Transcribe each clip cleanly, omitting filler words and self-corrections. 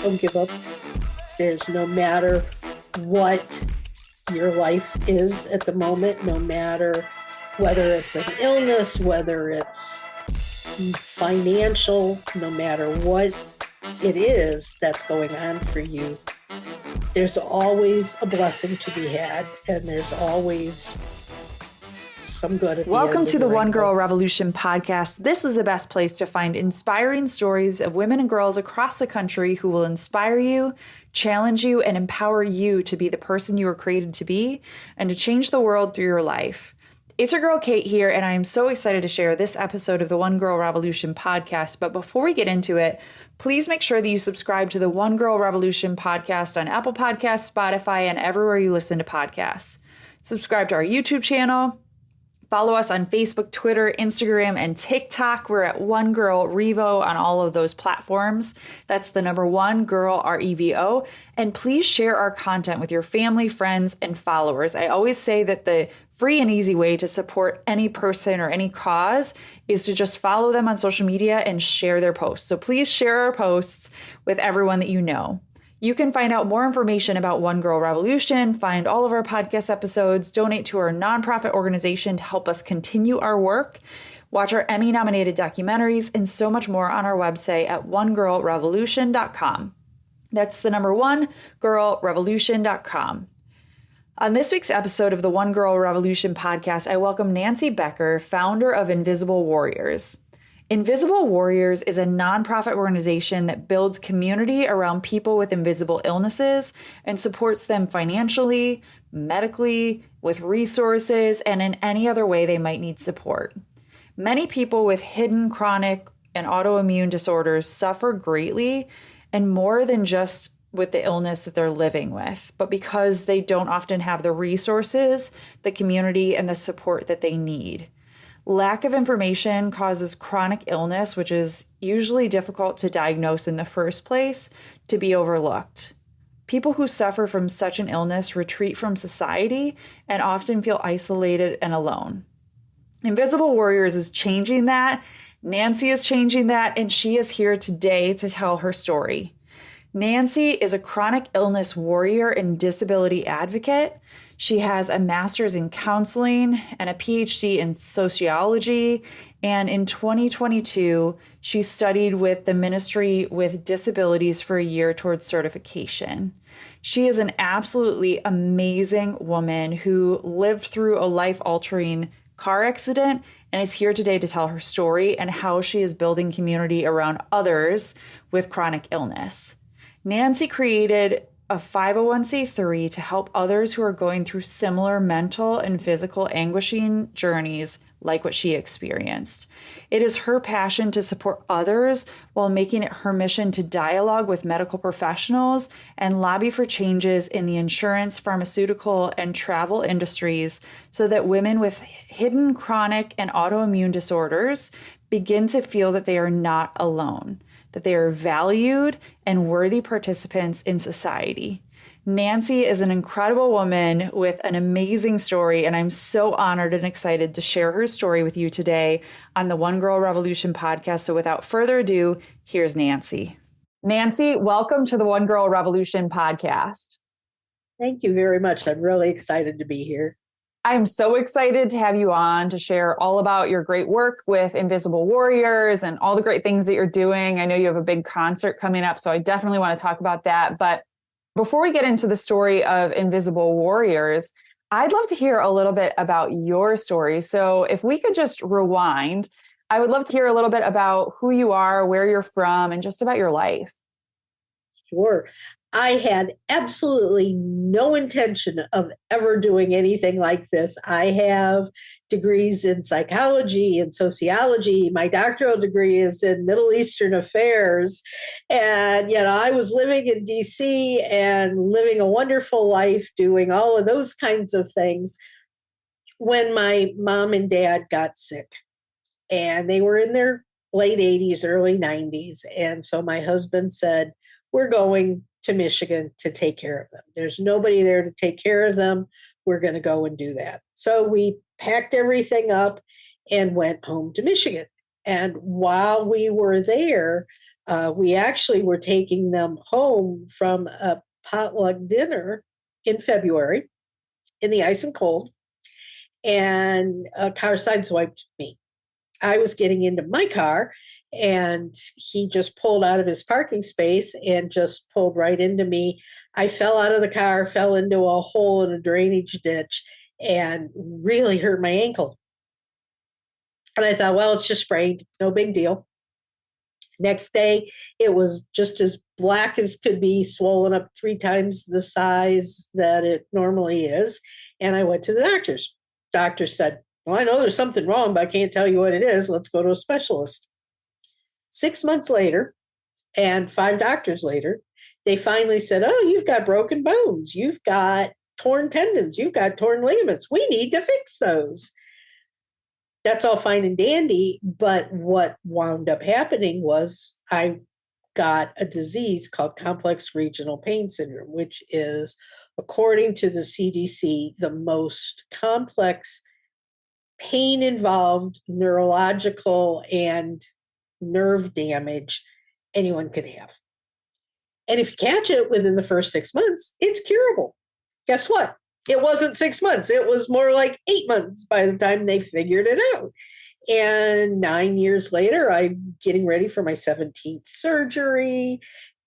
Don't give up. There's no matter what your life is at the moment, no matter whether it's an illness, whether it's financial, no matter what it is that's going on for you, there's always a blessing to be had, and there's always some good at the Welcome end to of the One rainbow. Girl Revolution podcast. This is the best place to find inspiring stories of women and girls across the country who will inspire you, challenge you, and empower you to be the person you were created to be and to change the world through your life. It's your girl Kate here, and I am so excited to share this episode of the One Girl Revolution podcast. But before we get into it, please make sure that you subscribe to the One Girl Revolution podcast on Apple Podcasts, Spotify, and everywhere you listen to podcasts. Subscribe to our YouTube channel. Follow us on Facebook, Twitter, Instagram, and TikTok. We're at One Girl Revo on all of those platforms. That's the number One Girl REVO. And please share our content with your family, friends, and followers. I always say that the free and easy way to support any person or any cause is to just follow them on social media and share their posts. So please share our posts with everyone that you know. You can find out more information about One Girl Revolution, find all of our podcast episodes, donate to our nonprofit organization to help us continue our work, watch our Emmy-nominated documentaries, and so much more on our website at onegirlrevolution.com. That's the number One girlrevolution.com. On this week's episode of the One Girl Revolution podcast, I welcome Nancy Becher, founder of Invisible Warriors. Invisible Warriors is a nonprofit organization that builds community around people with invisible illnesses and supports them financially, medically, with resources, and in any other way they might need support. Many people with hidden chronic and autoimmune disorders suffer greatly, and more than just with the illness that they're living with, but because they don't often have the resources, the community, and the support that they need. Lack of information causes chronic illness, which is usually difficult to diagnose in the first place, to be overlooked. People who suffer from such an illness retreat from society and often feel isolated and alone. Invisible Warriors is changing that. Nancy is changing that, and she is here today to tell her story. Nancy is a chronic illness warrior and disability advocate. She has a master's in counseling and a PhD in sociology. And in 2022, she studied with the Ministry with Disabilities for a year towards certification. She is an absolutely amazing woman who lived through a life-altering car accident and is here today to tell her story and how she is building community around others with chronic illness. Nancy created a 501c3 to help others who are going through similar mental and physical anguishing journeys like what she experienced. It is her passion to support others while making it her mission to dialogue with medical professionals and lobby for changes in the insurance, pharmaceutical, and travel industries so that women with hidden chronic and autoimmune disorders begin to feel that they are not alone, that they are valued and worthy participants in society. Nancy is an incredible woman with an amazing story, and I'm so honored and excited to share her story with you today on the One Girl Revolution podcast. So without further ado, here's Nancy. Nancy, welcome to the One Girl Revolution podcast. Thank you very much. I'm really excited to be here. I'm so excited to have you on to share all about your great work with Invisible Warriors and all the great things that you're doing. I know you have a big concert coming up, so I definitely want to talk about that. But before we get into the story of Invisible Warriors, I'd love to hear a little bit about your story. So if we could just rewind, I would love to hear a little bit about who you are, where you're from, and just about your life. Sure. I had absolutely no intention of ever doing anything like this. I have degrees in psychology and sociology. My doctoral degree is in Middle Eastern affairs. And, I was living in DC and living a wonderful life, doing all of those kinds of things when my mom and dad got sick. And they were in their late 80s, early 90s. And so my husband said, we're going to Michigan to take care of them. There's nobody there to take care of them. We're going to go and do that. So we packed everything up and went home to Michigan. And while we were there, We actually were taking them home from a potluck dinner in February in the ice and cold, and a car sideswiped me. I was getting into my car, and he just pulled out of his parking space and just pulled right into me. I fell out of the car, fell into a hole in a drainage ditch, and really hurt my ankle. And I thought, well, it's just sprained, no big deal. Next day, it was just as black as could be, swollen up 3 times the size that it normally is. And I went to the doctors. Doctor said, well, I know there's something wrong, but I can't tell you what it is. Let's go to a specialist. 6 months later, and 5 doctors later, they finally said, oh, you've got broken bones. You've got torn tendons. You've got torn ligaments. We need to fix those. That's all fine and dandy, but what wound up happening was I got a disease called complex regional pain syndrome, which is, according to the CDC, the most complex pain involved neurological and nerve damage anyone could have. And if you catch it within the first 6 months, it's curable. Guess what? It wasn't 6 months. It was more like 8 months by the time they figured it out. And 9 years later, I'm getting ready for my 17th surgery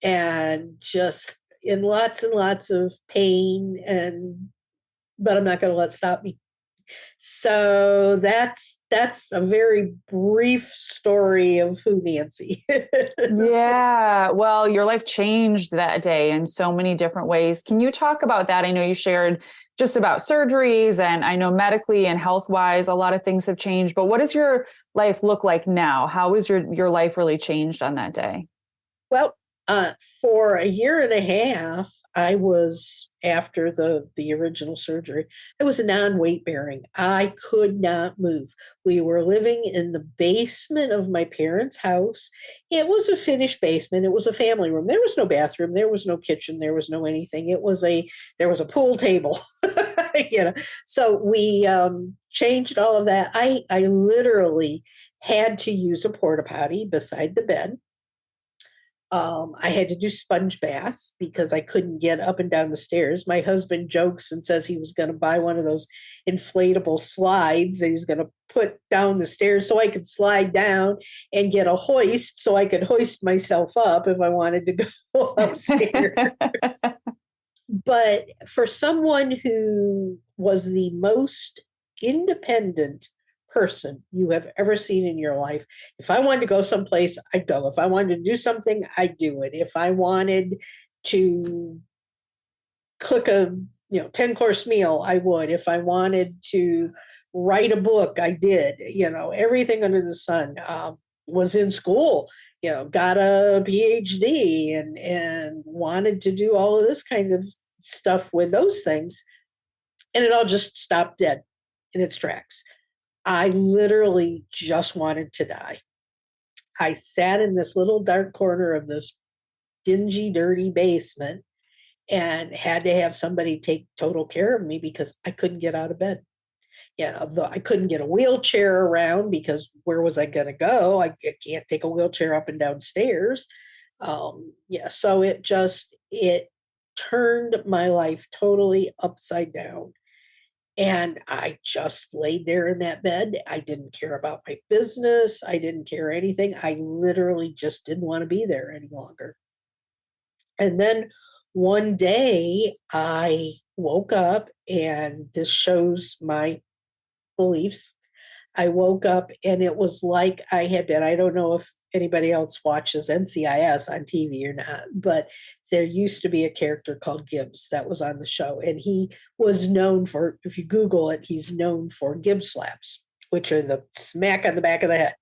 and just in lots and lots of pain. But I'm not going to let it stop me. So that's a very brief story of who Nancy is. Yeah. Well, your life changed that day in so many different ways. Can you talk about that? I know you shared just about surgeries, and I know medically and health wise, a lot of things have changed, but what does your life look like now? How is your life really changed on that day? Well, for a year and a half, I was, after the original surgery, I was non-weight bearing. I could not move. We were living in the basement of my parents' house. It was a finished basement. It was a family room. There was no bathroom. There was no kitchen. There was no anything. There was a pool table. So we changed all of that. I literally had to use a porta potty beside the bed. I had to do sponge baths because I couldn't get up and down the stairs. My husband jokes and says he was going to buy one of those inflatable slides that he was going to put down the stairs so I could slide down and get a hoist so I could hoist myself up if I wanted to go upstairs. But for someone who was the most independent person you have ever seen in your life, if I wanted to go someplace, I'd go. If I wanted to do something, I'd do it. If I wanted to cook a 10-course meal, I would. If I wanted to write a book, I did. Everything under the sun. Was in school, got a PhD and wanted to do all of this kind of stuff with those things. And it all just stopped dead in its tracks. I literally just wanted to die. I sat in this little dark corner of this dingy, dirty basement and had to have somebody take total care of me because I couldn't get out of bed. I couldn't get a wheelchair around because where was I going to go? I can't take a wheelchair up and down stairs. So it turned my life totally upside down. And I just laid there in that bed. I didn't care about my business. I didn't care anything. I literally just didn't want to be there any longer. And then one day I woke up, and this shows my beliefs. I woke up and it was like I had been, I don't know if anybody else watches NCIS on TV or not, but there used to be a character called Gibbs that was on the show. And he was known for, if you Google it, he's known for Gibbs slaps, which are the smack on the back of the head.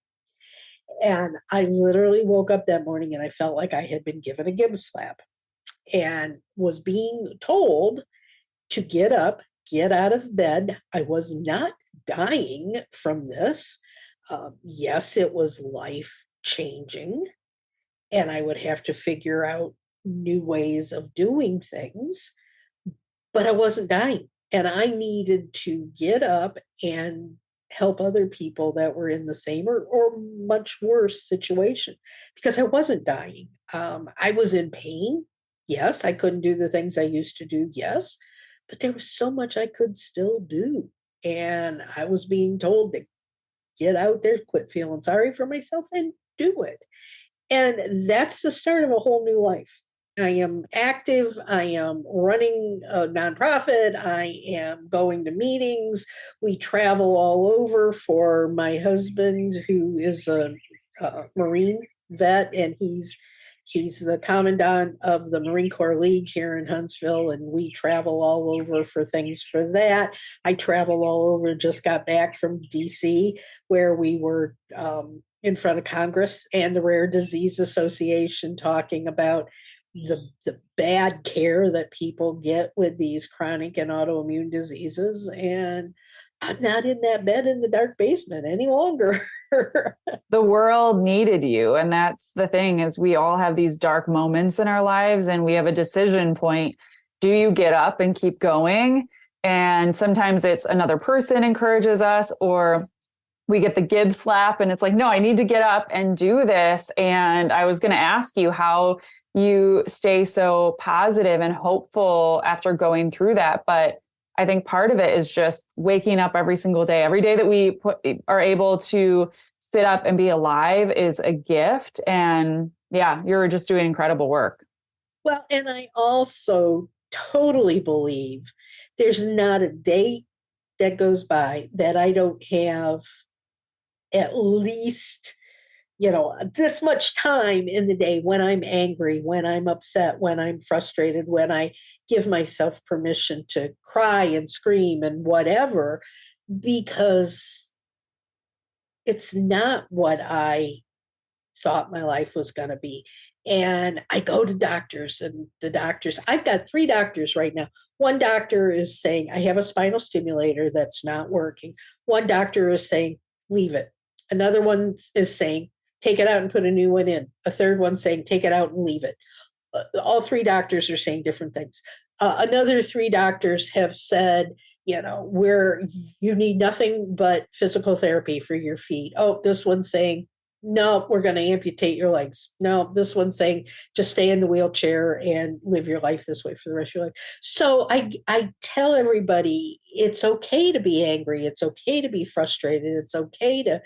And I literally woke up that morning and I felt like I had been given a Gibbs slap and was being told to get up, get out of bed. I was not dying from this. Yes, it was life changing, and I would have to figure out new ways of doing things, but I wasn't dying, and I needed to get up and help other people that were in the same or much worse situation, because I wasn't dying. I was in pain. Yes, I couldn't do the things I used to do. Yes, but there was so much I could still do. And I was being told to get out there, quit feeling sorry for myself, and do it. And that's the start of a whole new life. I am active. I am running a nonprofit. I am going to meetings. We travel all over for my husband, who is a Marine vet, and he's the commandant of the Marine Corps League here in Huntsville, and we travel all over for things for that. I travel all over, just got back from DC, where we were in front of Congress and the Rare Disease Association talking about the bad care that people get with these chronic and autoimmune diseases. And I'm not in that bed in the dark basement any longer. The world needed you. And that's the thing, is we all have these dark moments in our lives and we have a decision point. Do you get up and keep going? And sometimes it's another person encourages us, or we get the Gibbs slap and it's like, no, I need to get up and do this. And I was going to ask you how you stay so positive and hopeful after going through that. But I think part of it is just waking up every single day. Every day that we are able to sit up and be alive is a gift. And yeah, you're just doing incredible work. Well, and I also totally believe there's not a day that goes by that I don't have at least, this much time in the day when I'm angry, when I'm upset, when I'm frustrated, when I give myself permission to cry and scream and whatever, because it's not what I thought my life was going to be. And I go to doctors, and I've got 3 doctors right now. One doctor is saying, I have a spinal stimulator that's not working. One doctor is saying, leave it. Another one is saying, take it out and put a new one in. A third one saying, take it out and leave it. All 3 doctors are saying different things. Another 3 doctors have said, where you need nothing but physical therapy for your feet. Oh, this one's saying, no, we're going to amputate your legs. No, this one's saying, just stay in the wheelchair and live your life this way for the rest of your life. So I tell everybody, it's okay to be angry. It's okay to be frustrated. It's okay to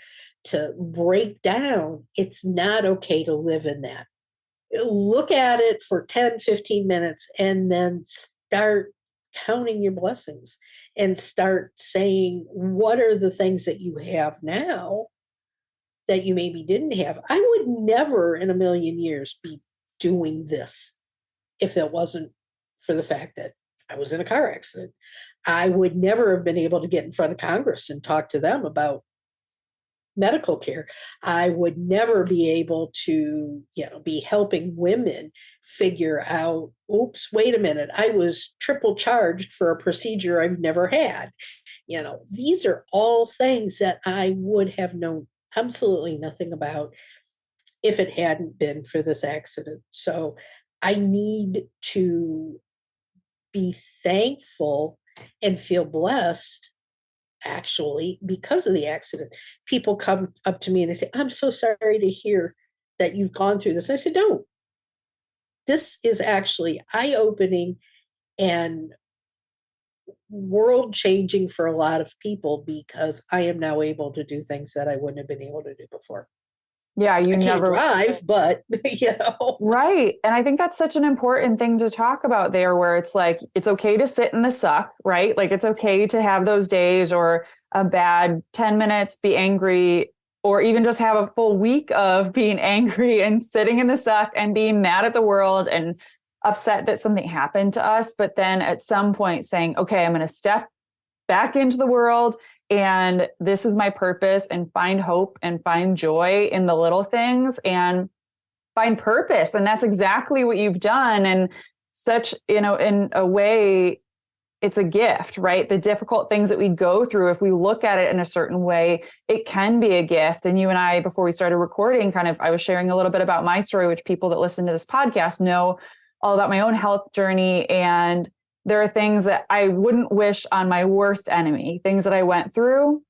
break down. It's not okay to live in that. Look at it for 10, 15 minutes and then start counting your blessings and start saying, what are the things that you have now that you maybe didn't have? I would never in a million years be doing this if it wasn't for the fact that I was in a car accident. I would never have been able to get in front of Congress and talk to them about medical care. I would never be able to, be helping women figure out, oops, wait a minute, I was triple charged for a procedure I've never had. These are all things that I would have known absolutely nothing about if it hadn't been for this accident. So I need to be thankful and feel blessed, actually, because of the accident. People come up to me and they say, I'm so sorry to hear that you've gone through this. And I said, no, this is actually eye-opening and world changing for a lot of people, because I am now able to do things that I wouldn't have been able to do before. Yeah, I can't drive, but Right. And I think that's such an important thing to talk about there, where it's like, it's okay to sit in the suck, right? Like it's okay to have those days or a bad 10 minutes, be angry, or even just have a full week of being angry and sitting in the suck and being mad at the world and upset that something happened to us. But then at some point saying, okay, I'm going to step back into the world and this is my purpose, and find hope and find joy in the little things and find purpose. And that's exactly what you've done. And such, in a way, it's a gift, right? The difficult things that we go through, if we look at it in a certain way, it can be a gift. And you and I, before we started recording, I was sharing a little bit about my story, which people that listen to this podcast know all about my own health journey. And there are things that I wouldn't wish on my worst enemy, things that I went through.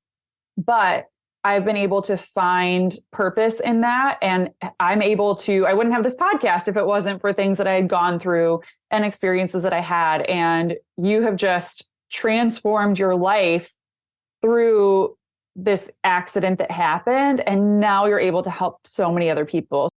but I've been able to find purpose in that. And I wouldn't have this podcast if it wasn't for things that I had gone through and experiences that I had. And you have just transformed your life through this accident that happened. And now you're able to help so many other people.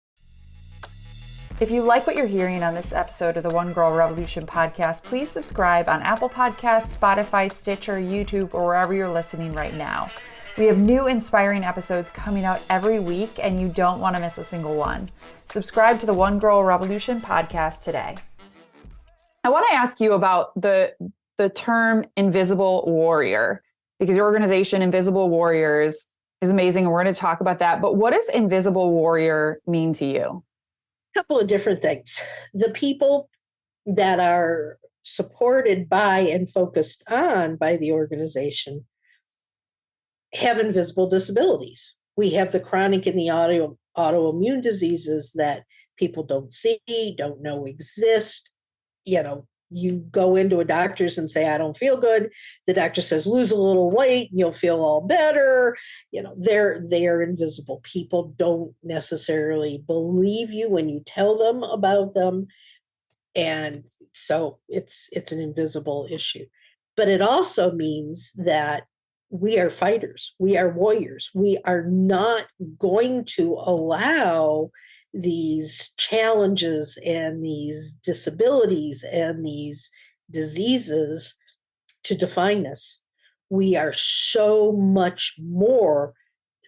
If you like what you're hearing on this episode of the One Girl Revolution podcast, please subscribe on Apple Podcasts, Spotify, Stitcher, YouTube, or wherever you're listening right now. We have new inspiring episodes coming out every week, and you don't want to miss a single one. Subscribe to the One Girl Revolution podcast today. I want to ask you about the term invisible warrior, because your organization, Invisible Warriors, is amazing, and we're going to talk about that. But what does invisible warrior mean to you? Couple of different things. The people that are supported by and focused on by the organization have invisible disabilities. We have the chronic and the autoimmune diseases that people don't see, don't know exist. You go into a doctor's and say, I don't feel good. The doctor says, lose a little weight and you'll feel all better. They're invisible. People don't necessarily believe you when you tell them about them. And so it's an invisible issue. But it also means that we are fighters. We are warriors. We are not going to allow these challenges and these disabilities and these diseases to define us. We are so much more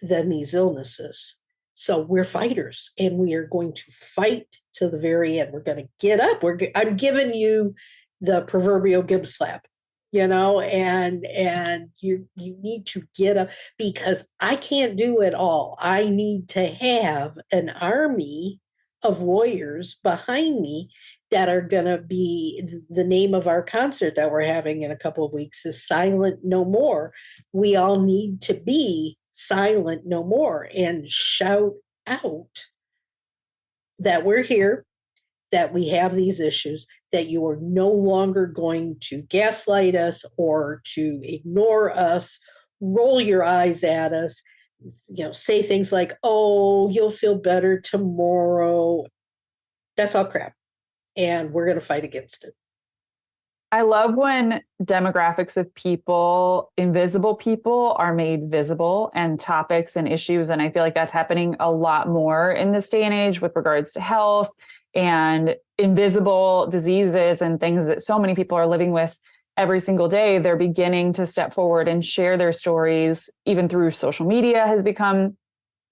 than these illnesses. So we're fighters, and we are going to fight to the very end. We're going to get up. I'm giving you the proverbial Gib slap, and you need to get up, because I can't do it all. I need to have an army of warriors behind me that are going to be the name of our concert that we're having in a couple of weeks is Silent No More. We all need to be silent no more and shout out that we're here, that we have these issues, that you are no longer going to gaslight us or to ignore us, roll your eyes at us, say things like, oh, you'll feel better tomorrow. That's all crap. And we're going to fight against it. I love when demographics of people, invisible people, are made visible, and topics and issues. And I feel like that's happening a lot more in this day and age with regards to health and invisible diseases and things that so many people are living with every single day. They're beginning to step forward and share their stories. Even through social media has become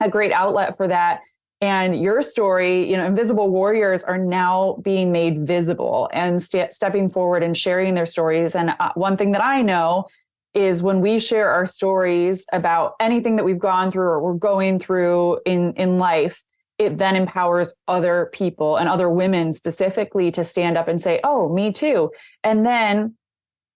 a great outlet for that. And your story, invisible warriors are now being made visible and stepping forward and sharing their stories. And one thing that I know is when we share our stories about anything that we've gone through or we're going through in life, it then empowers other people and other women specifically to stand up and say, oh, me too. And then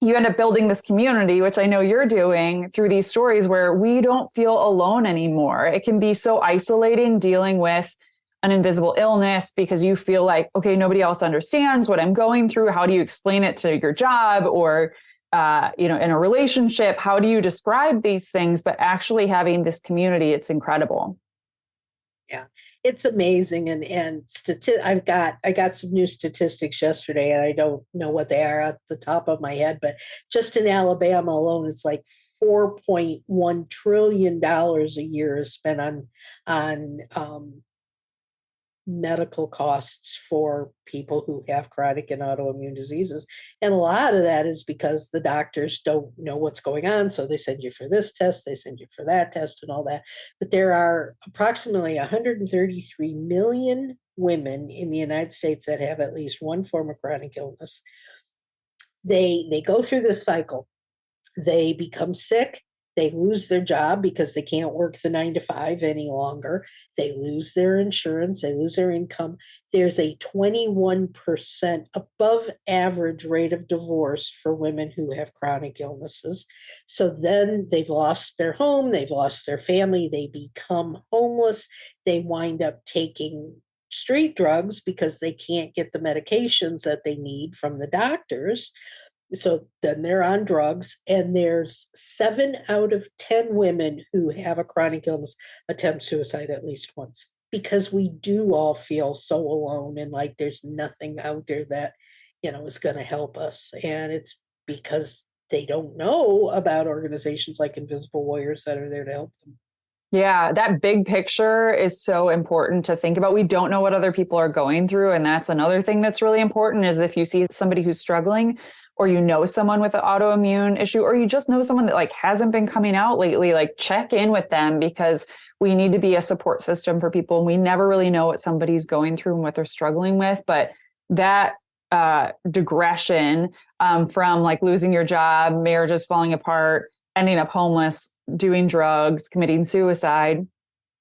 you end up building this community, which I know you're doing through these stories, where we don't feel alone anymore. It can be so isolating dealing with an invisible illness because you feel like, okay, nobody else understands what I'm going through. How do you explain it to your job or, in a relationship? How do you describe these things? But actually having this community, it's incredible. Yeah, it's amazing. And I got some new statistics yesterday, and I don't know what they are at the top of my head, but just in Alabama alone, it's like $4.1 trillion a year is spent on medical costs for people who have chronic and autoimmune diseases. And a lot of that is because the doctors don't know what's going on. So they send you for this test, they send you for that test and all that. But there are approximately 133 million women in the United States that have at least one form of chronic illness. They go through this cycle. They become sick. They lose their job because they can't work the 9 to 5 any longer. They lose their insurance. They lose their income. There's a 21% above average rate of divorce for women who have chronic illnesses. So then they've lost their home. They've lost their family. They become homeless. They wind up taking street drugs because they can't get the medications that they need from the doctors. So then they're on drugs, and there's 7 out of 10 women who have a chronic illness attempt suicide at least once, because we do all feel so alone and like there's nothing out there that, is going to help us. And it's because they don't know about organizations like Invisible Warriors that are there to help them. Yeah, that big picture is so important to think about. We don't know what other people are going through. And that's another thing that's really important is if you see somebody who's struggling, or you know someone with an autoimmune issue, or you just know someone that like hasn't been coming out lately, like check in with them, because we need to be a support system for people. And we never really know what somebody's going through and what they're struggling with. But that digression from like losing your job, marriages falling apart, ending up homeless, doing drugs, committing suicide.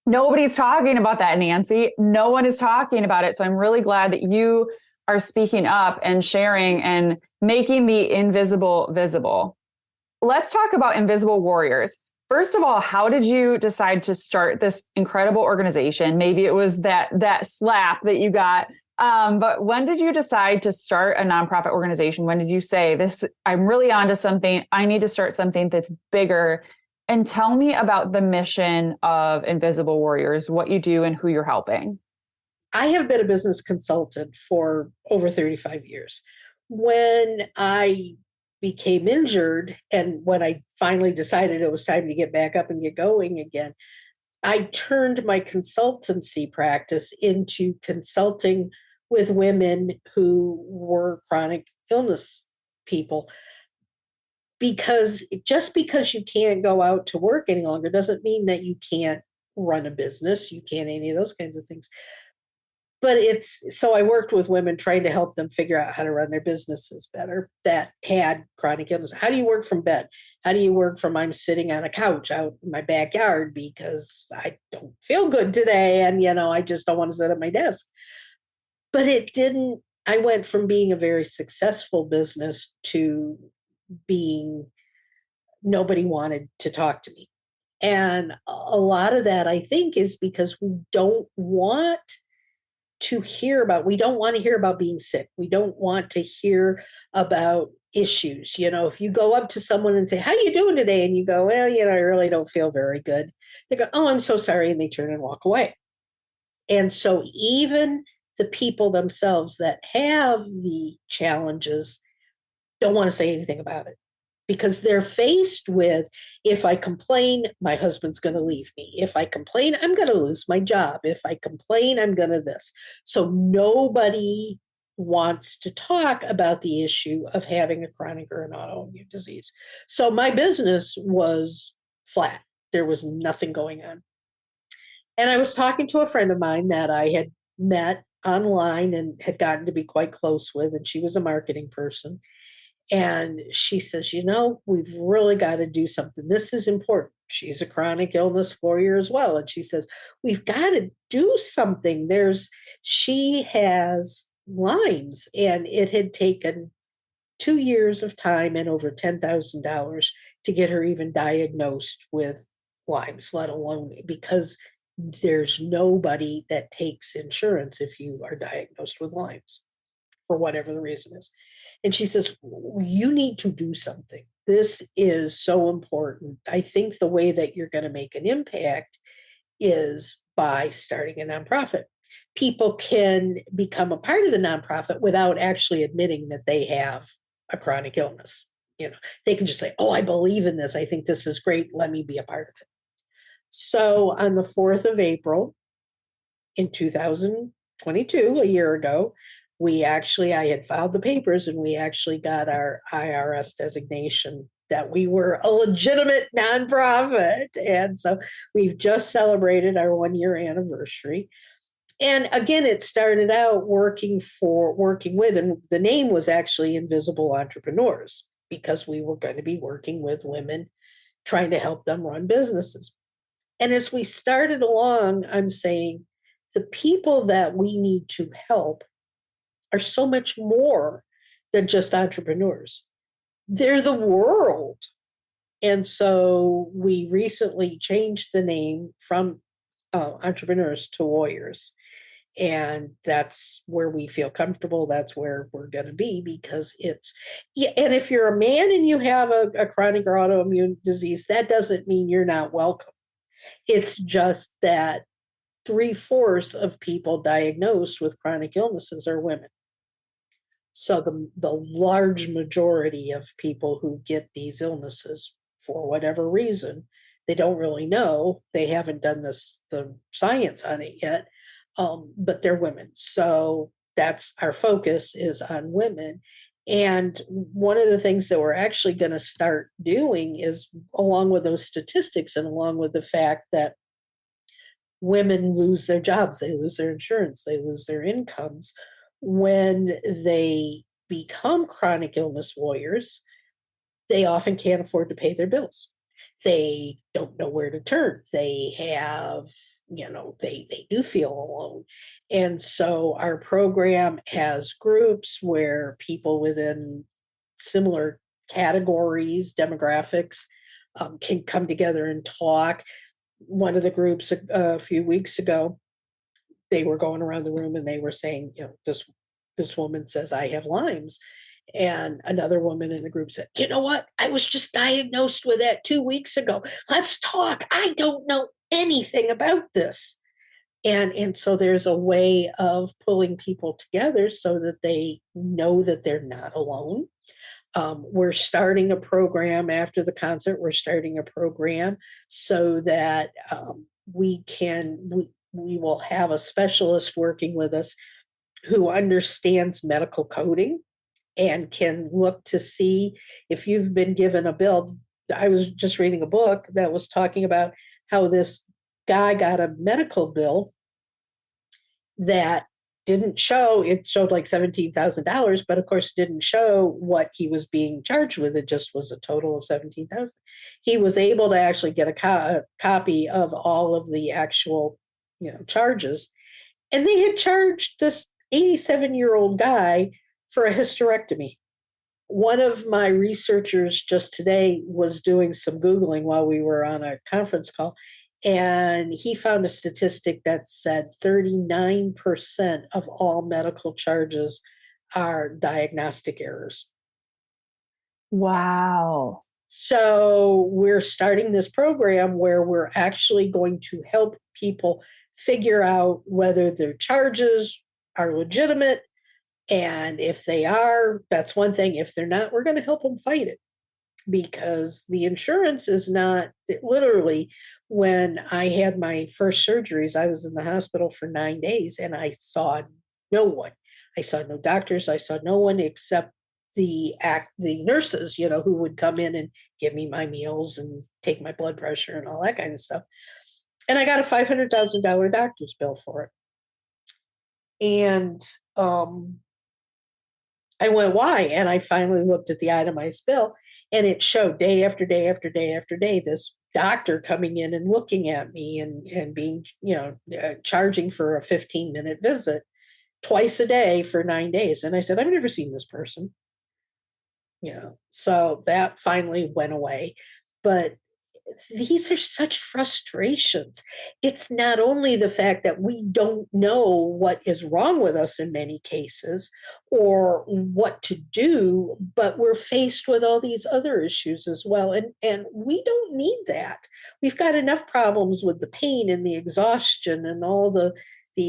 Nobody's talking about that, Nancy. No one is talking about it. So I'm really glad that you are speaking up and sharing and making the invisible visible. Let's talk about Invisible Warriors. First of all, how did you decide to start this incredible organization? Maybe it was that slap that you got. But when did you decide to start a nonprofit organization? When did you say this, I'm really onto something. I need to start something that's bigger. And tell me about the mission of Invisible Warriors, what you do and who you're helping. I have been a business consultant for over 35 years. When I became injured and when I finally decided it was time to get back up and get going again, I turned my consultancy practice into consulting with women who were chronic illness people. Because just because you can't go out to work any longer doesn't mean that you can't run a business, you can't any of those kinds of things. But so I worked with women trying to help them figure out how to run their businesses better that had chronic illness. How do you work from bed? How do you work from I'm sitting on a couch out in my backyard because I don't feel good today and, I just don't want to sit at my desk. But I went from being a very successful business to being nobody wanted to talk to me. And a lot of that, I think, is because we don't want to hear about being sick. We don't want to hear about issues. If you go up to someone and say, how you doing today? And you go, well, I really don't feel very good. They go, oh, I'm so sorry. And they turn and walk away. And so even the people themselves that have the challenges don't want to say anything about it, because they're faced with, if I complain, my husband's going to leave me. If I complain, I'm going to lose my job. If I complain, I'm going to this. So nobody wants to talk about the issue of having a chronic or an autoimmune disease. So my business was flat. There was nothing going on. And I was talking to a friend of mine that I had met online and had gotten to be quite close with, and she was a marketing person. And she says, we've really got to do something. This is important. She's a chronic illness warrior as well. And she says, we've got to do something. She has Lyme's, and it had taken 2 years of time and over $10,000 to get her even diagnosed with Lyme's, let alone because there's nobody that takes insurance if you are diagnosed with Lyme's for whatever the reason is. And she says, you need to do something. This is so important. I think the way that you're going to make an impact is by starting a nonprofit. People can become a part of the nonprofit without actually admitting that they have a chronic illness. They can just say, oh, I believe in this. I think this is great. Let me be a part of it. So on the 4th of April in 2022, a year ago, I had filed the papers and we actually got our IRS designation that we were a legitimate nonprofit. And so we've just celebrated our 1-year anniversary. And again, it started out working with, and the name was actually Invisible Entrepreneurs, because we were going to be working with women trying to help them run businesses. And as we started along, I'm saying the people that we need to help are so much more than just entrepreneurs. They're the world. And so we recently changed the name from entrepreneurs to warriors. And that's where we feel comfortable. That's where we're going to be, because it's, yeah. And if you're a man and you have a chronic or autoimmune disease, that doesn't mean you're not welcome. It's just that 3/4 of people diagnosed with chronic illnesses are women. So the large majority of people who get these illnesses, for whatever reason, they don't really know. They haven't done the science on it yet, but they're women. So that's our focus, is on women. And one of the things that we're actually going to start doing is, along with those statistics and along with the fact that women lose their jobs, they lose their insurance, they lose their incomes when they become chronic illness warriors, they often can't afford to pay their bills. They don't know where to turn. They have, they do feel alone. And so our program has groups where people within similar categories, demographics, can come together and talk. One of the groups a few weeks ago, they were going around the room and they were saying, this woman says, I have Lyme's. And another woman in the group said, you know what? I was just diagnosed with that 2 weeks ago. Let's talk. I don't know anything about this. And so there's a way of pulling people together so that they know that they're not alone. We're starting a program after the concert. We're starting a program so that we will have a specialist working with us who understands medical coding and can look to see if you've been given a bill. I was just reading a book that was talking about how this guy got a medical bill that didn't show, it showed like $17,000, but of course it didn't show what he was being charged with. It just was a total of 17,000. He was able to actually get a copy of all of the actual, charges. And they had charged this 87-year-old guy for a hysterectomy. One of my researchers just today was doing some Googling while we were on a conference call, and he found a statistic that said 39% of all medical charges are diagnostic errors. Wow. So we're starting this program where we're actually going to help people figure out whether their charges are legitimate. And if they are, that's one thing. If they're not, we're going to help them fight it, because the insurance is not, literally, when I had my first surgeries, I was in the hospital for 9 days and I saw no one. I saw no doctors. I saw no one except the nurses, who would come in and give me my meals and take my blood pressure and all that kind of stuff. And I got a $500,000 doctor's bill for it. And I went, why? And I finally looked at the itemized bill, and it showed day after day after day after day this doctor coming in and looking at me and being, charging for a 15-minute visit twice a day for 9 days. And I said, I've never seen this person. So that finally went away. But these are such frustrations. It's not only the fact that we don't know what is wrong with us in many cases or what to do, but we're faced with all these other issues as well. And we don't need that. We've got enough problems with the pain and the exhaustion and all the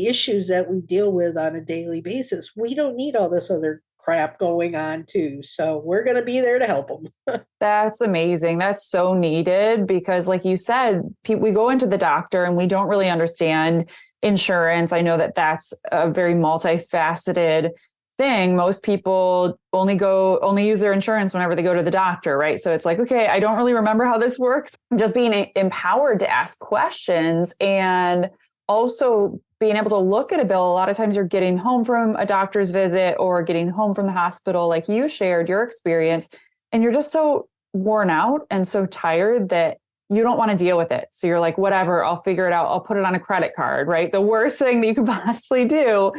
issues that we deal with on a daily basis. We don't need all this other crap going on too. So we're going to be there to help them. That's amazing. That's so needed, because like you said, we go into the doctor and we don't really understand insurance. I know that that's a very multifaceted thing. Most people only use their insurance whenever they go to the doctor, right? So it's like, okay, I don't really remember how this works. Just being empowered to ask questions, and also being able to look at a bill. A lot of times you're getting home from a doctor's visit or getting home from the hospital, like you shared your experience, and you're just so worn out and so tired that you don't want to deal with it. So you're like, whatever, I'll figure it out. I'll put it on a credit card, right? The worst thing that you could possibly do.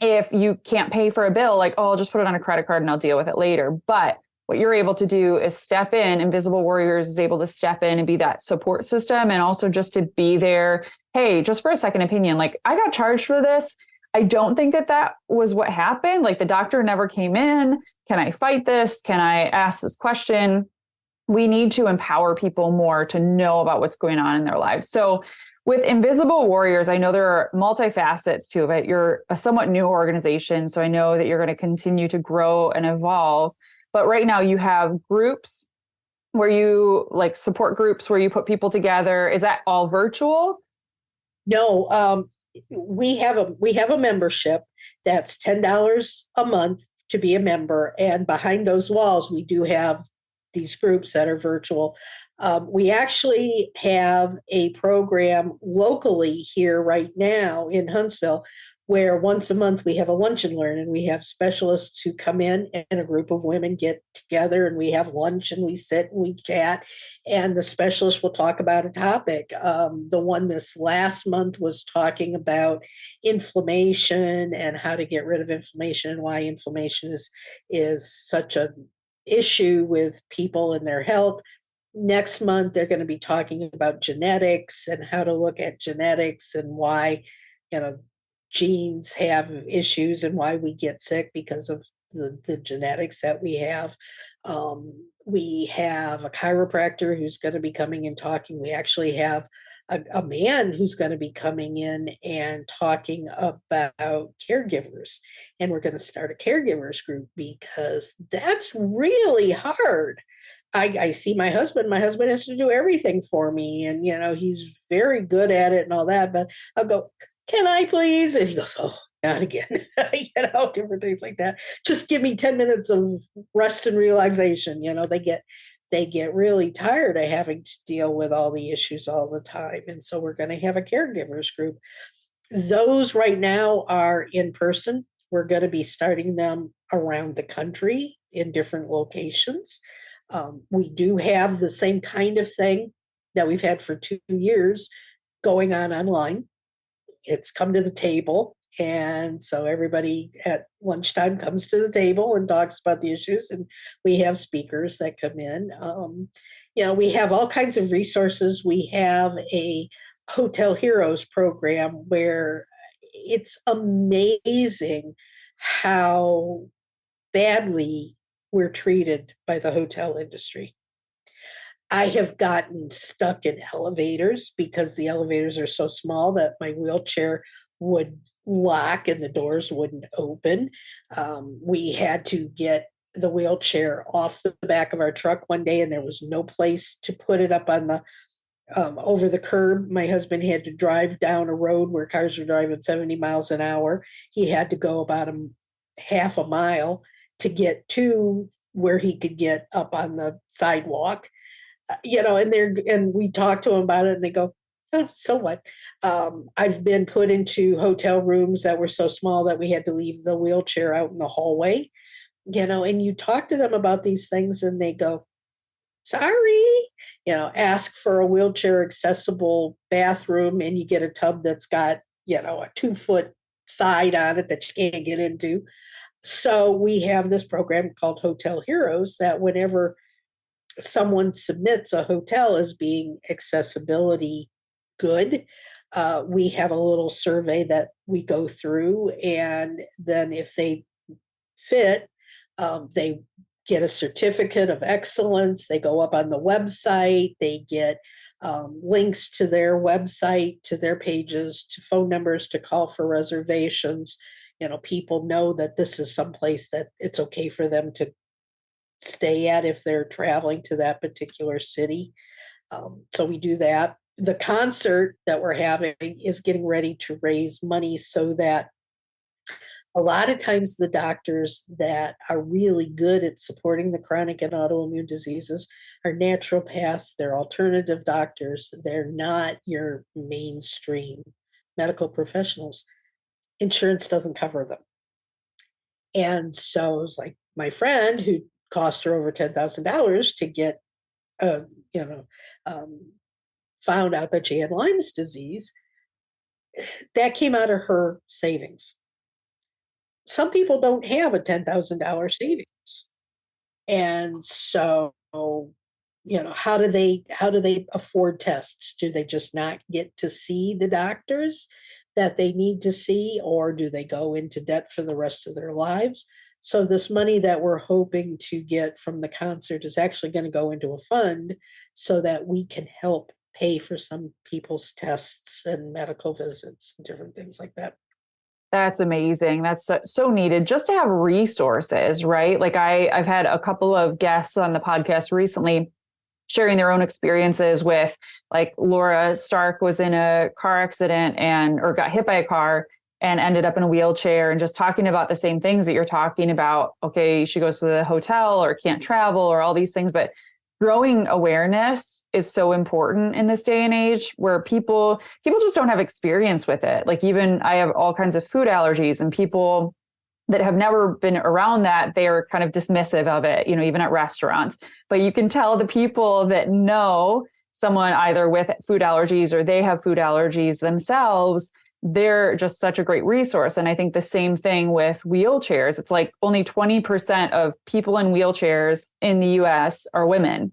If you can't pay for a bill, like, oh, I'll just put it on a credit card and I'll deal with it later. But what you're able to do is step in. Invisible Warriors is able to step in and be that support system, and also just to be there. Hey, just for a second opinion, like, I got charged for this. I don't think that that was what happened. Like, the doctor never came in. Can I fight this? Can I ask this question? We need to empower people more to know about what's going on in their lives. So with Invisible Warriors, I know there are multifacets to it. You're a somewhat new organization, so I know that you're going to continue to grow and evolve. But right now you have groups where you, like, support groups where you put people together. Is that all virtual? No, we have a membership that's $10 a month to be a member, and behind those walls we do have these groups that are virtual. We actually have a program locally here right now in Huntsville where once a month we have a lunch and learn, and we have specialists who come in and a group of women get together and we have lunch and we sit and we chat, and the specialist will talk about a topic. The one this last month was talking about inflammation and how to get rid of inflammation and why inflammation is such an issue with people and their health. Next month, they're going to be talking about genetics and how to look at genetics and why, you know, genes have issues and why we get sick because of the genetics that we have. We have a chiropractor who's going to be coming and talking. We actually have a man who's going to be coming in and talking about caregivers. And we're going to start a caregivers group because that's really hard. I see my husband. My husband has to do everything for me, and he's very good at it and all that. But I'll go, "Can I please?" And he goes, "Oh, not again." Different things like that. Just give me 10 minutes of rest and relaxation. They get really tired of having to deal with all the issues all the time, and so we're going to have a caregivers group. Those right now are in person. We're going to be starting them around the country in different locations. We do have the same kind of thing that we've had for 2 years going on online. It's come to the table. And so everybody at lunchtime comes to the table and talks about the issues. And we have speakers that come in. We have all kinds of resources. We have a Hotel Heroes program where it's amazing how badly we're treated by the hotel industry. I have gotten stuck in elevators because the elevators are so small that my wheelchair would lock and the doors wouldn't open. We had to get the wheelchair off the back of our truck one day, and there was no place to put it up on the over the curb. My husband had to drive down a road where cars were driving 70 miles an hour. He had to go about half a mile to get to where he could get up on the sidewalk. And we talk to them about it, and they go, "Oh, so what?" I've been put into hotel rooms that were so small that we had to leave the wheelchair out in the hallway. And you talk to them about these things, and they go, "Sorry." Ask for a wheelchair accessible bathroom, and you get a tub that's got a 2-foot side on it that you can't get into. So we have this program called Hotel Heroes that whenever someone submits a hotel as being accessibility good, we have a little survey that we go through, and then if they fit, they get a certificate of excellence. They go up on the website. They get links to their website, to their pages, to phone numbers to call for reservations. People know that this is someplace that it's okay for them to stay at if they're traveling to that particular city. So we do that. The concert that we're having is getting ready to raise money so that a lot of times the doctors that are really good at supporting the chronic and autoimmune diseases are naturopaths, they're alternative doctors, they're not your mainstream medical professionals. Insurance doesn't cover them. And so it's like my friend who cost her over $10,000 to get, found out that she had Lyme's disease, that came out of her savings. Some people don't have a $10,000 savings. And so, how do they afford tests? Do they just not get to see the doctors that they need to see, or do they go into debt for the rest of their lives? So this money that we're hoping to get from the concert is actually going to go into a fund so that we can help pay for some people's tests and medical visits and different things like that. That's amazing. That's so needed just to have resources, right? Like I've had a couple of guests on the podcast recently sharing their own experiences with, like, Laura Stark was in a car accident or got hit by a car and ended up in a wheelchair, and just talking about the same things that you're talking about. Okay, she goes to the hotel or can't travel or all these things, but growing awareness is so important in this day and age where people just don't have experience with it. Like, even I have all kinds of food allergies, and people that have never been around that, they are kind of dismissive of it, even at restaurants. But you can tell the people that know someone either with food allergies or they have food allergies themselves, they're just such a great resource. And I think the same thing with wheelchairs. It's like only 20% of people in wheelchairs in the US are women.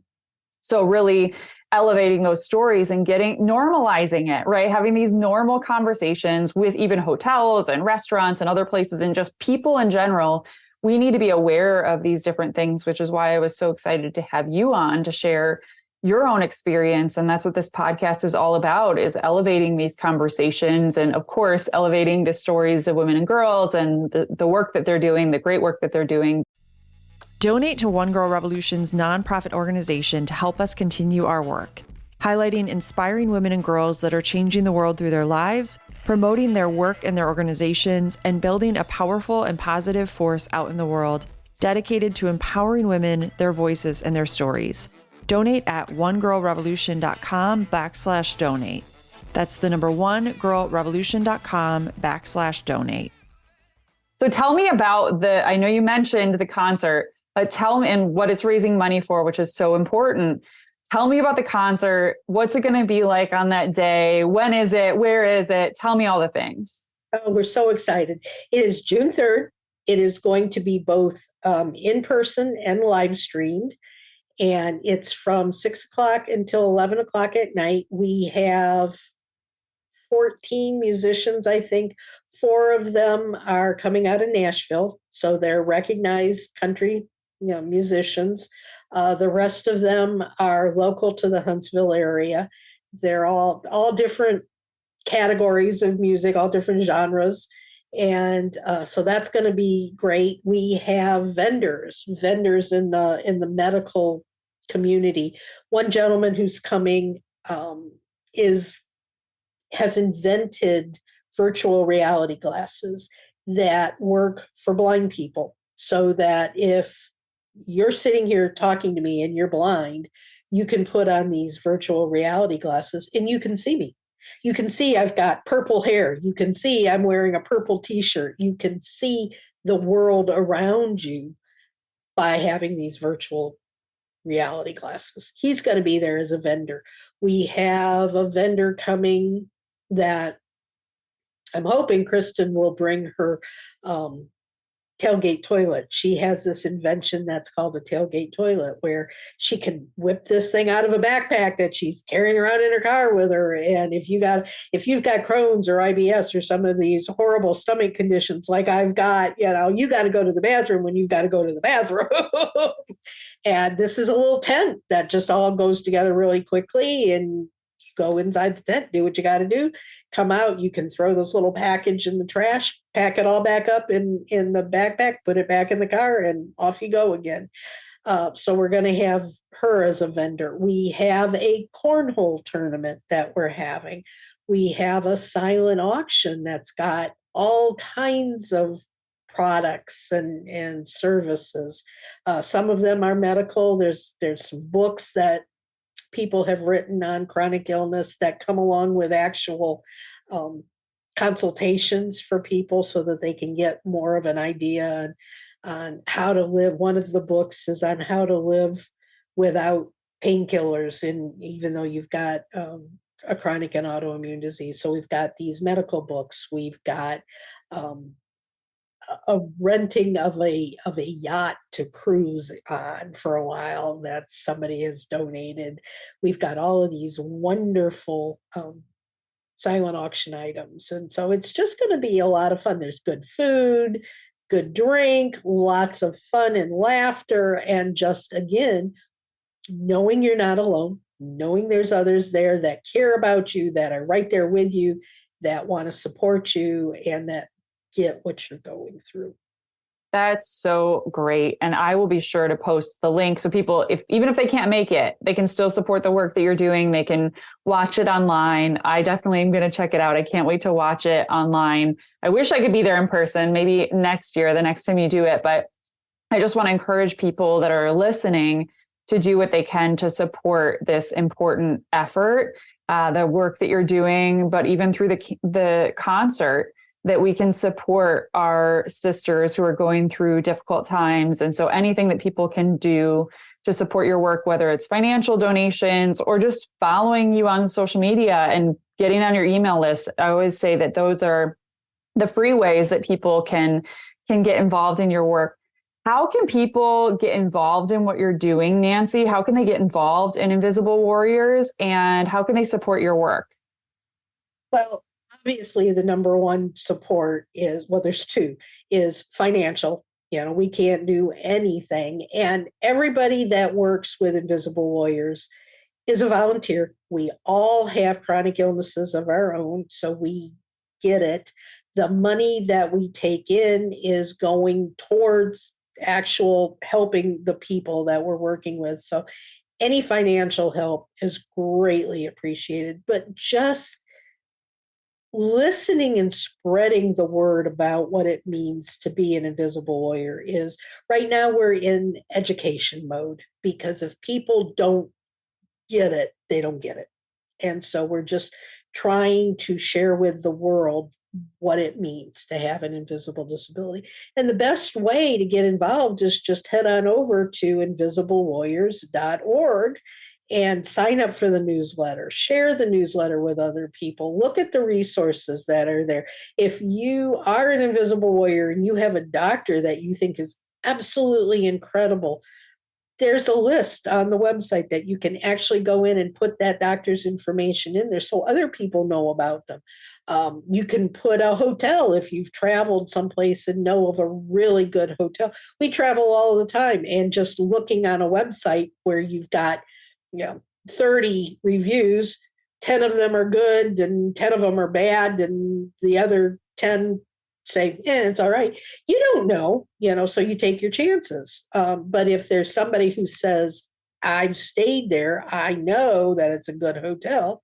So really elevating those stories and normalizing it, right? Having these normal conversations with even hotels and restaurants and other places, and just people in general. We need to be aware of these different things, which is why I was so excited to have you on to share your own experience. And that's what this podcast is all about, is elevating these conversations. And of course, elevating the stories of women and girls and the work that they're doing, the great work that they're doing. Donate to One Girl Revolution's nonprofit organization to help us continue our work, highlighting inspiring women and girls that are changing the world through their lives, promoting their work and their organizations, and building a powerful and positive force out in the world, dedicated to empowering women, their voices, and their stories. Donate at onegirlrevolution.com/donate. That's the number onegirlrevolution.com/donate. So tell me about I know you mentioned the concert, but tell me, and what it's raising money for, which is so important. Tell me about the concert. What's it going to be like on that day? When is it? Where is it? Tell me all the things. Oh, we're so excited. It is June 3rd. It is going to be both in person and live streamed. And it's from 6 o'clock until 11 o'clock at night. We have 14 musicians, I think. 4 of them are coming out of Nashville, so they're recognized country musicians. The rest of them are local to the Huntsville area. They're all different categories of music, all different genres. And so that's going to be great. We have vendors in the medical community. One gentleman who's coming has invented virtual reality glasses that work for blind people, so that if you're sitting here talking to me and you're blind, you can put on these virtual reality glasses and you can see me. You can see I've got purple hair. You can see I'm wearing a purple t-shirt. You can see the world around you by having these virtual reality glasses. He's going to be there as a vendor. We have a vendor coming that I'm hoping Kristen will bring her tailgate toilet. She has this invention that's called a tailgate toilet, where she can whip this thing out of a backpack that she's carrying around in her car with her. And if you've got Crohn's or IBS or some of these horrible stomach conditions like I've got, you got to go to the bathroom when you've got to go to the bathroom. And this is a little tent that just all goes together really quickly, and go inside the tent, do what you got to do, come out. You can throw this little package in the trash, pack it all back up in the backpack, put it back in the car, and off you go again. So we're going to have her as a vendor. We have a cornhole tournament that we're having. We have a silent auction that's got all kinds of products and services. Some of them are medical. There's some books that people have written on chronic illness that come along with actual consultations for people so that they can get more of an idea on how to live. One of the books is on how to live without painkillers, and even though you've got a chronic and autoimmune disease. So we've got these medical books. We've got a renting of a yacht to cruise on for a while that somebody has donated. We've got all of these wonderful silent auction items. And so it's just going to be a lot of fun. There's good food, good drink, lots of fun and laughter. And just, again, knowing you're not alone, knowing there's others there that care about you, that are right there with you, that want to support you, and that get what you're going through. That's so great. And I will be sure to post the link so people, even if they can't make it, they can still support the work that you're doing. They can watch it online. I definitely am going to check it out. I can't wait to watch it online. I wish I could be there in person, maybe next year, the next time you do it. But I just want to encourage people that are listening to do what they can to support this important effort, the work that you're doing, but even through the concert, that we can support our sisters who are going through difficult times. And so anything that people can do to support your work, whether it's financial donations or just following you on social media and getting on your email list. I always say that those are the free ways that people can get involved in your work. How can people get involved in what you're doing, Nancy? How can they get involved in Invisible Warriors, and how can they support your work? Well, obviously the number one support is, well, there's two, is financial. We can't do anything. And everybody that works with Invisible Warriors is a volunteer. We all have chronic illnesses of our own, so we get it. The money that we take in is going towards actual helping the people that we're working with. So any financial help is greatly appreciated, but just listening and spreading the word about what it means to be an Invisible Warrior is, right now we're in education mode, because if people don't get it, they don't get it. And so we're just trying to share with the world what it means to have an invisible disability. And the best way to get involved is just head on over to invisiblewarriors.org and sign up for the newsletter, share the newsletter with other people, look at the resources that are there. If you are an Invisible Warrior and you have a doctor that you think is absolutely incredible, there's a list on the website that you can actually go in and put that doctor's information in there so other people know about them. You can put a hotel if you've traveled someplace and know of a really good hotel. We travel all the time, and just looking on a website where you've got 30 reviews, 10 of them are good and 10 of them are bad, and the other 10 say, it's all right. You don't know, so you take your chances. But if there's somebody who says, I've stayed there, I know that it's a good hotel,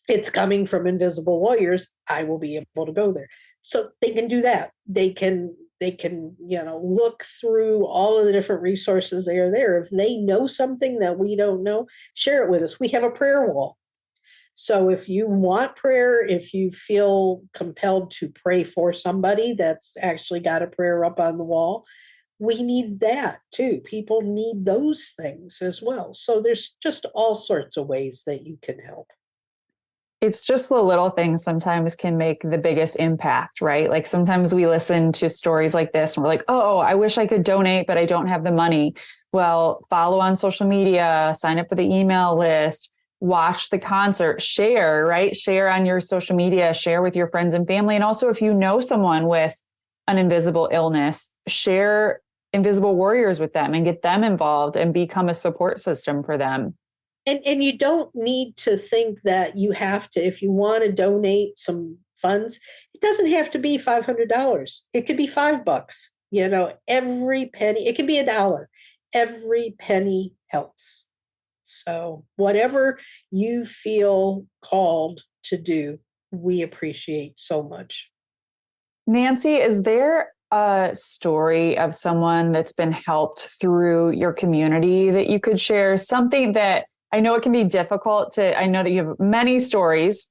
it's coming from Invisible Warriors, I will be able to go there. So they can do that. They can look through all of the different resources that are there. If they know something that we don't know, share it with us. We have a prayer wall. So if you want prayer, if you feel compelled to pray for somebody that's actually got a prayer up on the wall, we need that too. People need those things as well. So there's just all sorts of ways that you can help. It's just the little things sometimes can make the biggest impact, right? Like sometimes we listen to stories like this and we're like, oh, I wish I could donate, but I don't have the money. Well, follow on social media, sign up for the email list, watch the concert, share, right? Share on your social media, share with your friends and family. And also if you know someone with an invisible illness, share Invisible Warriors with them and get them involved and become a support system for them. And you don't need to think that you have to, if you want to donate some funds, it doesn't have to be $500. It could be $5. Every penny, it can be $1. Every penny helps. So whatever you feel called to do, we appreciate so much. Nancy, is there a story of someone that's been helped through your community that you could share? Something that I know it can be difficult I know that you have many stories,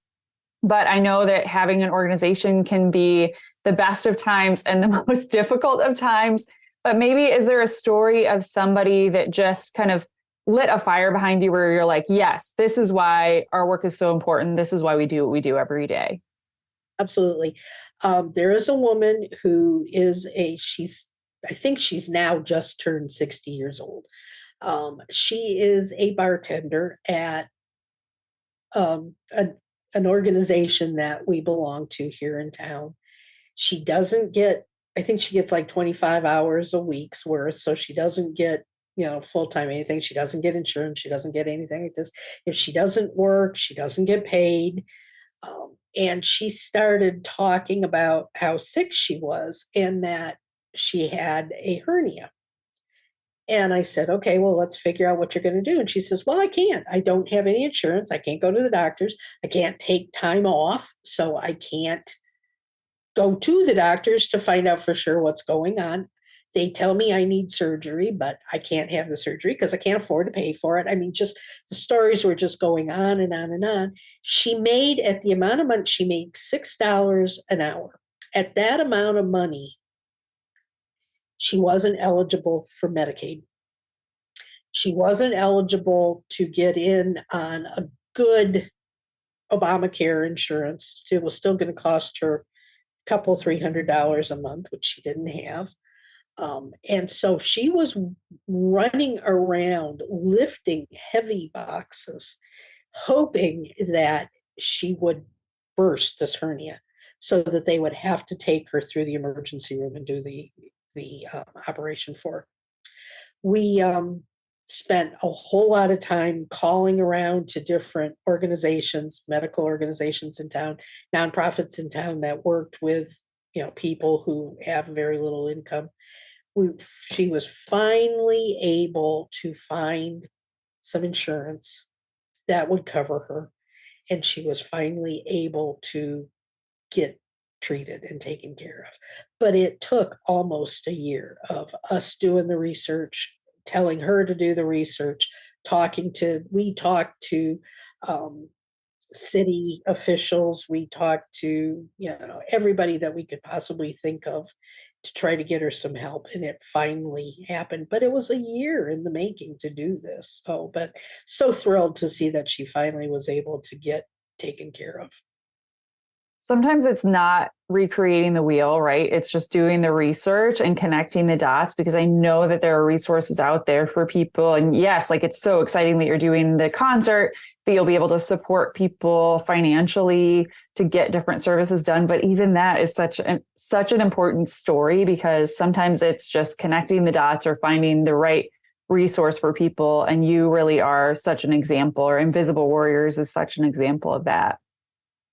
but I know that having an organization can be the best of times and the most difficult of times. But maybe is there a story of somebody that just kind of lit a fire behind you where you're like, yes, this is why our work is so important. This is why we do what we do every day? absolutely. There is a woman who is I think she's now just turned 60 years old. She is a bartender at um, a, an organization that we belong to here in town. She doesn't get, I think she gets like 25 hours a week's worth. So she doesn't get, full time anything. She doesn't get insurance. She doesn't get anything like this. If she doesn't work, she doesn't get paid. And she started talking about how sick she was and that she had a hernia. And I said, okay, well, let's figure out what you're going to do. And she says, well, I can't. I don't have any insurance. I can't go to the doctors. I can't take time off. So I can't go to the doctors to find out for sure what's going on. They tell me I need surgery, but I can't have the surgery because I can't afford to pay for it. I mean, just the stories were just going on and on and on. She made, at the amount of money, she made $6 an hour. At that amount of money, she wasn't eligible for Medicaid. She wasn't eligible to get in on a good Obamacare insurance. It was still going to cost her a couple, $300 a month, which she didn't have. And so she was running around lifting heavy boxes, hoping that she would burst this hernia so that they would have to take her through the emergency room and do the operation for her. We spent a whole lot of time calling around to different organizations, medical organizations in town, nonprofits in town that worked with, people who have very little income. She was finally able to find some insurance that would cover her, and she was finally able to get treated and taken care of. But it took almost a year of us doing the research, telling her to do the research, we talked to city officials, we talked to, everybody that we could possibly think of to try to get her some help. And it finally happened, but it was a year in the making to do this. But so thrilled to see that she finally was able to get taken care of. Sometimes it's not recreating the wheel, right? It's just doing the research and connecting the dots, because I know that there are resources out there for people. And yes, like, it's so exciting that you're doing the concert, that you'll be able to support people financially to get different services done. But even that is such an important story, because sometimes it's just connecting the dots or finding the right resource for people. And you really are such an example, or Invisible Warriors is such an example of that.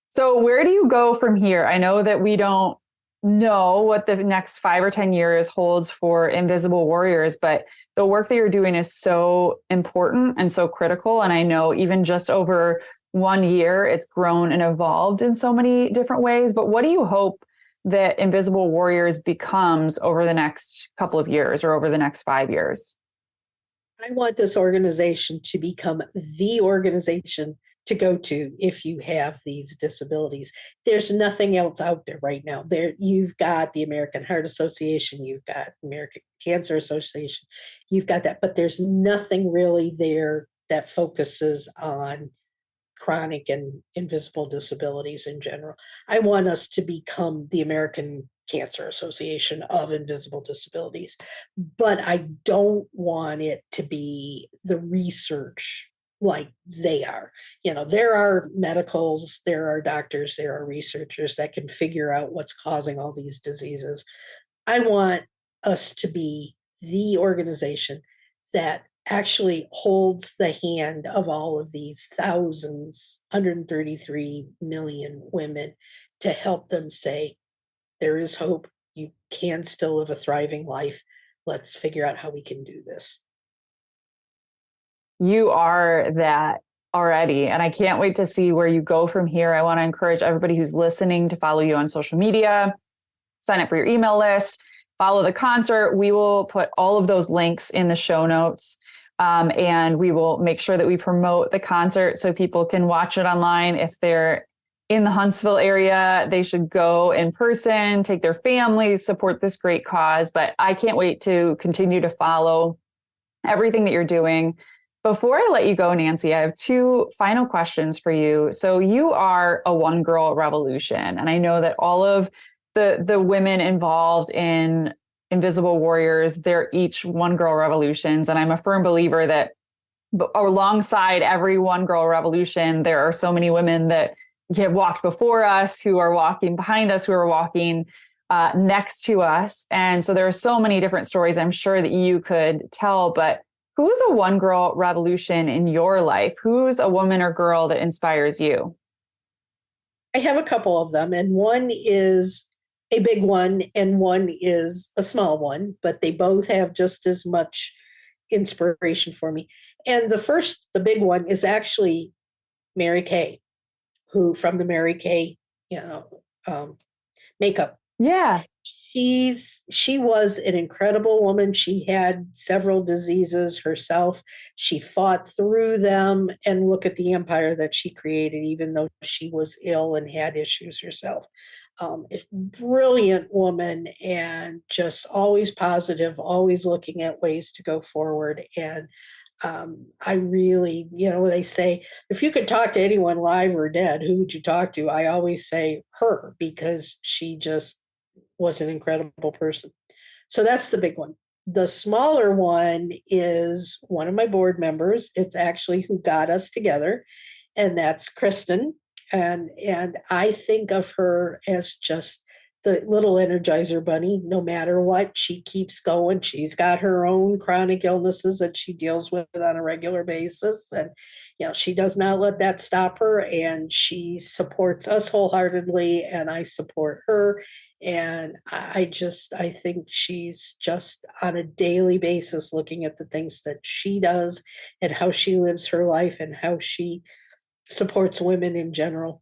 So where do you go from here? I know that we don't know what the next 5 or 10 years holds for Invisible Warriors, but the work that you're doing is so important and so critical. And I know even just over 1 year, it's grown and evolved in so many different ways. But what do you hope that Invisible Warriors becomes over the next couple of years or over the next 5 years? I want this organization to become the organization to go to if you have these disabilities. There's nothing else out there right now. You've got the American Heart Association, you've got American Cancer Association, you've got that, but there's nothing really there that focuses on chronic and invisible disabilities in general. I want us to become the American Cancer Association of Invisible Disabilities, but I don't want it to be the research like they are. There are medicals, there are doctors, there are researchers that can figure out what's causing all these diseases. I want us to be the organization that actually holds the hand of all of these thousands, 133 million women, to help them say, there is hope. You can still live a thriving life. Let's figure out how we can do this. You are that already, and I can't wait to see where you go from here. I want to encourage everybody who's listening to follow you on social media, sign up for your email list, follow the concert. We will put all of those links in the show notes, and we will make sure that we promote the concert so people can watch it online. If they're in the Huntsville area, they should go in person, take their families, support this great cause. But I can't wait to continue to follow everything that you're doing, Before I let you go, Nancy, I have two final questions for you. So you are a one girl revolution. And I know that all of the women involved in Invisible Warriors, they're each one girl revolutions. And I'm a firm believer that alongside every one girl revolution, there are so many women that have walked before us, who are walking behind us, who are walking next to us. And so there are so many different stories I'm sure that you could tell, but who's a one girl revolution in your life? Who's a woman or girl that inspires you? I have a couple of them, and one is a big one and one is a small one, but they both have just as much inspiration for me. And the big one, is actually Mary Kay, who from the Mary Kay, makeup. Yeah. She was an incredible woman. She had several diseases herself. She fought through them, and look at the empire that she created, even though she was ill and had issues herself. A brilliant woman, and just always positive, always looking at ways to go forward. And I really, they say, if you could talk to anyone live or dead, who would you talk to? I always say her, because she just was an incredible person. So that's the big one. The smaller one is one of my board members. It's actually who got us together, and that's Kristen. And I think of her as just the little Energizer bunny. No matter what, she keeps going. She's got her own chronic illnesses that she deals with on a regular basis. And, she does not let that stop her. And she supports us wholeheartedly, and I support her. And I think she's just on a daily basis looking at the things that she does and how she lives her life and how she supports women in general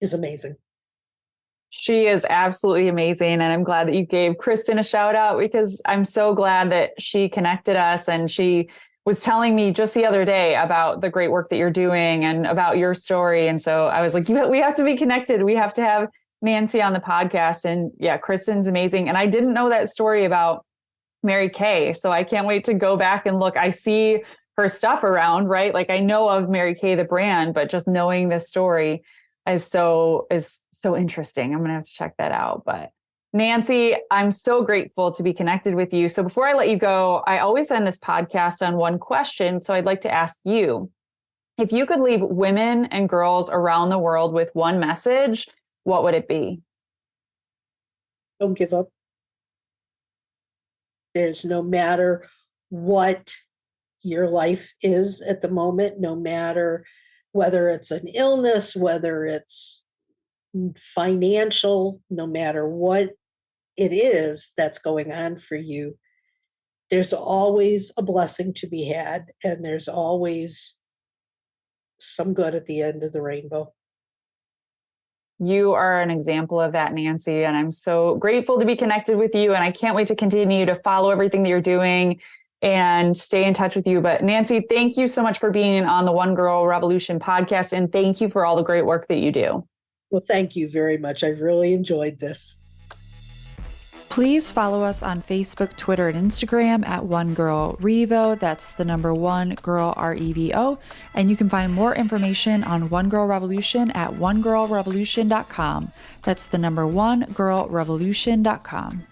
is amazing. She is absolutely amazing. And I'm glad that you gave Kristen a shout out, because I'm so glad that she connected us. And she was telling me just the other day about the great work that you're doing and about your story. And so I was like, we have to be connected. We have to have Nancy on the podcast. And yeah, Kristen's amazing. And I didn't know that story about Mary Kay. So I can't wait to go back and look. I see her stuff around, right? Like I know of Mary Kay, the brand, but just knowing this story is so interesting. I'm going to have to check that out. But Nancy, I'm so grateful to be connected with you. So before I let you go, I always end this podcast on one question. So I'd like to ask you, if you could leave women and girls around the world with one message, what would it be? Don't give up. There's no matter what your life is at the moment, no matter whether it's an illness, whether it's financial, no matter what it is that's going on for you, there's always a blessing to be had, and there's always some good at the end of the rainbow. You are an example of that, Nancy, and I'm so grateful to be connected with you, and I can't wait to continue to follow everything that you're doing and stay in touch with you. But Nancy, thank you so much for being on the One Girl Revolution podcast, and thank you for all the great work that you do. Well, thank you very much. I really enjoyed this. Please follow us on Facebook, Twitter, and Instagram at One Girl Revo. That's the number One Girl REVO. And you can find more information on One Girl Revolution at onegirlrevolution.com. That's the number onegirlrevolution.com.